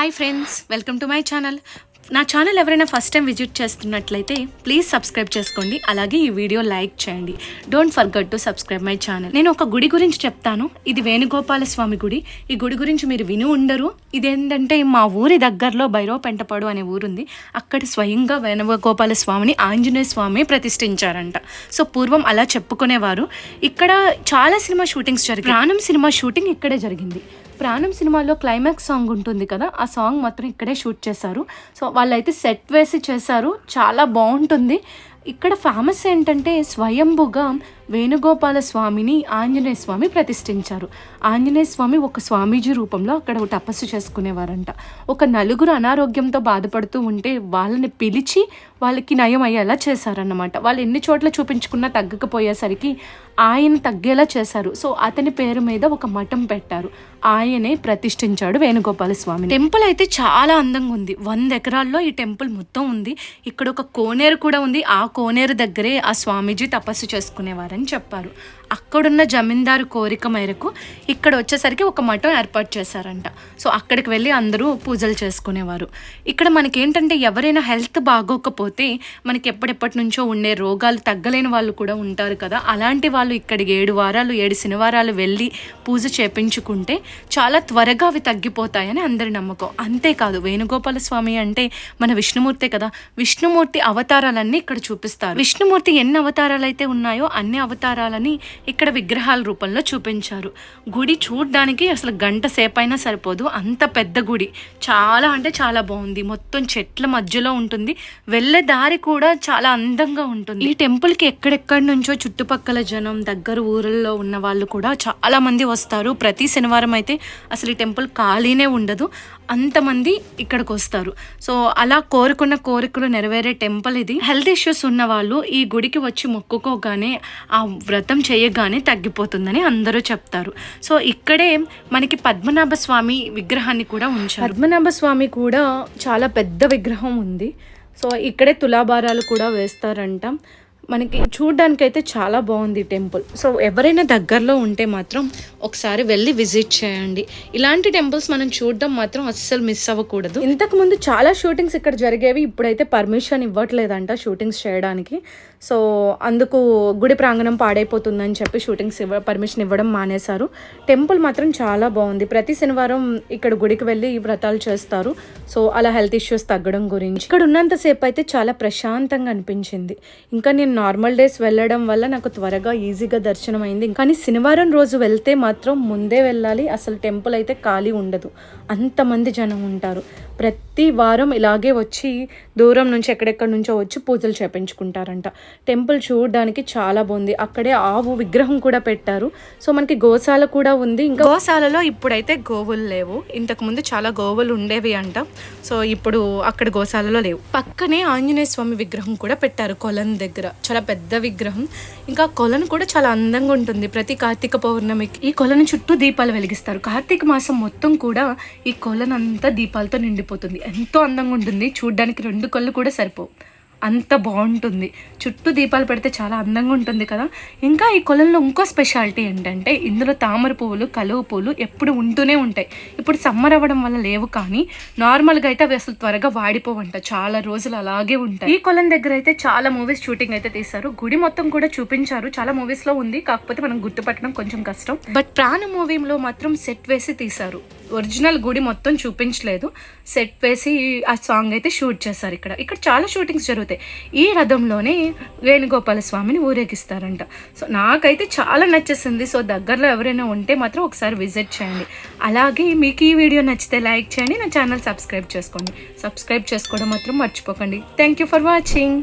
Hi friends, welcome to my channel. నా channel ఎవరైనా first time visit చేస్తున్నట్లయితే please subscribe చేసుకోండి. అలాగే ఈ వీడియో లైక్ చేయండి. Don't forget to subscribe my channel. నేను ఒక గుడి గురించి చెప్తాను. ఇది వేణుగోపాల స్వామి గుడి. ఈ గుడి గురించి మీరు విని ఉండరు. ఇదేంటంటే మా ఊరి దగ్గరలో భైరవపెంటపాడు అనే ఊరుంది. అక్కడ స్వయంగా వేణుగోపాల స్వామిని ఆంజనేయ స్వామి ప్రతిష్ఠించారంట. సో పూర్వం అలా చెప్పుకునేవారు. ఇక్కడ చాలా సినిమా షూటింగ్స్ జరిగాయి. ప్రాణం సినిమా షూటింగ్ ఇక్కడే జరిగింది. ప్రాణం సినిమాలో క్లైమాక్స్ సాంగ్ ఉంటుంది కదా, ఆ సాంగ్ మాత్రం ఇక్కడే షూట్ చేశారు. సో వాళ్ళైతే సెట్ వేసి చేశారు. చాలా బాగుంటుంది. ఇక్కడ ఫేమస్ ఏంటంటే స్వయంభుగా వేణుగోపాల స్వామిని ఆంజనేయ స్వామి ప్రతిష్ఠించారు. ఆంజనేయ స్వామి ఒక స్వామీజీ రూపంలో అక్కడ తపస్సు చేసుకునేవారంట. ఒక నలుగురు అనారోగ్యంతో బాధపడుతూ ఉంటే వాళ్ళని పిలిచి వాళ్ళకి నయం అయ్యేలా చేశారన్నమాట. వాళ్ళు ఎన్ని చోట్ల చూపించుకున్నా తగ్గకపోయేసరికి ఆయన తగ్గేలా చేశారు. సో అతని పేరు మీద ఒక మఠం పెట్టారు. ఆయనే ప్రతిష్ఠించాడు వేణుగోపాల స్వామి. టెంపుల్ అయితే చాలా అందంగా ఉంది. 100 ఎకరాల్లో ఈ టెంపుల్ మొత్తం ఉంది. ఇక్కడ ఒక కోనేరు కూడా ఉంది. ఆ కోనేరు దగ్గరే ఆ స్వామీజీ తపస్సు చేసుకునేవారని చెప్పారు. అక్కడున్న జమీందారు కోరిక మేరకు ఇక్కడ వచ్చేసరికి ఒక మఠం ఏర్పాటు చేశారంట. సో అక్కడికి వెళ్ళి అందరూ పూజలు చేసుకునేవారు. ఇక్కడ మనకేంటంటే ఎవరైనా హెల్త్ బాగోకపోతే మనకి ఎప్పటి నుంచో ఉండే రోగాలు తగ్గలేని వాళ్ళు కూడా ఉంటారు కదా, అలాంటి వాళ్ళు ఇక్కడికి 7 వారాలు 7 శనివారాలు వెళ్ళి పూజ చేపించుకుంటే చాలా త్వరగా అవి తగ్గిపోతాయని అందరి నమ్మకం. అంతేకాదు వేణుగోపాల స్వామి అంటే మన విష్ణుమూర్తే కదా, విష్ణుమూర్తి అవతారాలన్నీ ఇక్కడ చూపిస్తారు. విష్ణుమూర్తి ఎన్ని అవతారాలు అయితే ఉన్నాయో అన్ని అవతారాలని ఇక్కడ విగ్రహాల రూపంలో చూపించారు. గుడి చూడ్డానికి అసలు గంట సేపు అయినా సరిపోదు, అంత పెద్ద గుడి. చాలా అంటే చాలా బాగుంది. మొత్తం చెట్ల మధ్యలో ఉంటుంది. వెళ్ళే దారి కూడా చాలా అందంగా ఉంటుంది. ఈ టెంపుల్కి ఎక్కడెక్కడి నుంచో చుట్టుపక్కల జనం, దగ్గర ఊళ్ళలో ఉన్న వాళ్ళు కూడా చాలా మంది వస్తారు. ప్రతి శనివారం అయితే అసలు ఈ టెంపుల్ ఖాళీనే ఉండదు. అంతమంది ఇక్కడికి వస్తారు. సో అలా కోరుకున్న కోరికలు నెరవేరే టెంపుల్ ఇది. హెల్త్ ఇష్యూస్ ఉన్న వాళ్ళు ఈ గుడికి వచ్చి మొక్కుకోగానే ఆ వ్రతం చేయగానే తగ్గిపోతుందని అందరూ చెప్తారు. సో ఇక్కడే మనకి పద్మనాభ స్వామి విగ్రహాన్ని కూడా ఉంచారు. పద్మనాభ స్వామి కూడా చాలా పెద్ద విగ్రహం ఉంది. సో ఇక్కడే తులాభారాలు కూడా వేస్తారంట. మనకి చూడ్డానికి అయితే చాలా బాగుంది టెంపుల్. సో ఎవరైనా దగ్గరలో ఉంటే మాత్రం ఒకసారి వెళ్ళి విజిట్ చేయండి. ఇలాంటి టెంపుల్స్ మనం చూడడం మాత్రం అస్సలు మిస్ అవ్వకూడదు. ఇంతకుముందు చాలా షూటింగ్స్ ఇక్కడ జరిగేవి. ఇప్పుడైతే పర్మిషన్ ఇవ్వట్లేదంట షూటింగ్స్ చేయడానికి. సో అందుకు గుడి ప్రాంగణం పాడైపోతుందని చెప్పి షూటింగ్స్ పర్మిషన్ ఇవ్వడం మానేశారు. టెంపుల్ మాత్రం చాలా బాగుంది. ప్రతి శనివారం ఇక్కడ గుడికి వెళ్ళి వ్రతాలు చేస్తారు. సో అలా హెల్త్ ఇష్యూస్ తగ్గడం గురించి. ఇక్కడ ఉన్నంతసేపు అయితే చాలా ప్రశాంతంగా అనిపించింది. ఇంకా నేను నార్మల్ డేస్ వెళ్ళడం వల్ల నాకు త్వరగా ఈజీగా దర్శనం అయింది. కానీ శనివారం రోజు వెళ్తే మాత్రం ముందే వెళ్ళాలి. అసలు టెంపుల్ అయితే ఖాళీ ఉండదు, అంతమంది జనం ఉంటారు. ప్రతి వారం ఇలాగే వచ్చి దూరం నుంచి ఎక్కడెక్కడి నుంచో వచ్చి పూజలు చేపించుకుంటారంట. టెంపుల్ చూడడానికి చాలా బాగుంది. అక్కడే ఆవు విగ్రహం కూడా పెట్టారు. సో మనకి గోశాల కూడా ఉంది. ఇంకా గోశాలలో ఇప్పుడైతే గోవులు లేవు. ఇంతకుముందు చాలా గోవులు ఉండేవి అంట. సో ఇప్పుడు అక్కడ గోశాలలో లేవు. పక్కనే ఆంజనేయ స్వామి విగ్రహం కూడా పెట్టారు కొలను దగ్గర. చాలా పెద్ద విగ్రహం. ఇంకా కొలను కూడా చాలా అందంగా ఉంటుంది. ప్రతి కార్తీక పౌర్ణమికి ఈ కొలను చుట్టూ దీపాలు వెలిగిస్తారు. కార్తీక మాసం మొత్తం కూడా ఈ కొలను అంతా దీపాలతో నిండిపోతుంది. ఎంతో అందంగా ఉంటుంది. చూడ్డానికి 2 కళ్ళు కూడా సరిపోవు, అంత బాగుంటుంది. చుట్టూ దీపాలు పెడితే చాలా అందంగా ఉంటుంది కదా. ఇంకా ఈ కొలంలో ఇంకో స్పెషాలిటీ ఏంటంటే ఇందులో తామర పువ్వులు, కలువ పువ్వులు ఎప్పుడు ఉంటూనే ఉంటాయి. ఇప్పుడు సమ్మర్ అవ్వడం వల్ల లేవు, కానీ నార్మల్గా అయితే అవి అసలు త్వరగా వాడిపోవంట. చాలా రోజులు అలాగే ఉంటాయి. ఈ కొలం దగ్గర అయితే చాలా మూవీస్ షూటింగ్ అయితే తీశారు. గుడి మొత్తం కూడా చూపించారు. చాలా మూవీస్ లో ఉంది, కాకపోతే మనం గుర్తుపట్టడం కొంచెం కష్టం. బట్ ప్రాణ మూవీలో మాత్రం సెట్ వేసి తీశారు. ఒరిజినల్ గుడి మొత్తం చూపించలేదు, సెట్ వేసి ఆ సాంగ్ అయితే షూట్ చేశారు. ఇక్కడ చాలా షూటింగ్స్ జరుగుతాయి. ఈ రథంలోనే వేణుగోపాల స్వామిని ఊరేగిస్తారంట. సో నాకైతే చాలా నచ్చేసింది. సో దగ్గరలో ఎవరైనా ఉంటే మాత్రం ఒకసారి విజిట్ చేయండి. అలాగే మీకు ఈ వీడియో నచ్చితే లైక్ చేయండి. నా ఛానల్ సబ్స్క్రైబ్ చేసుకోండి. సబ్స్క్రైబ్ చేసుకోవడం మాత్రం మర్చిపోకండి. Thank you for watching.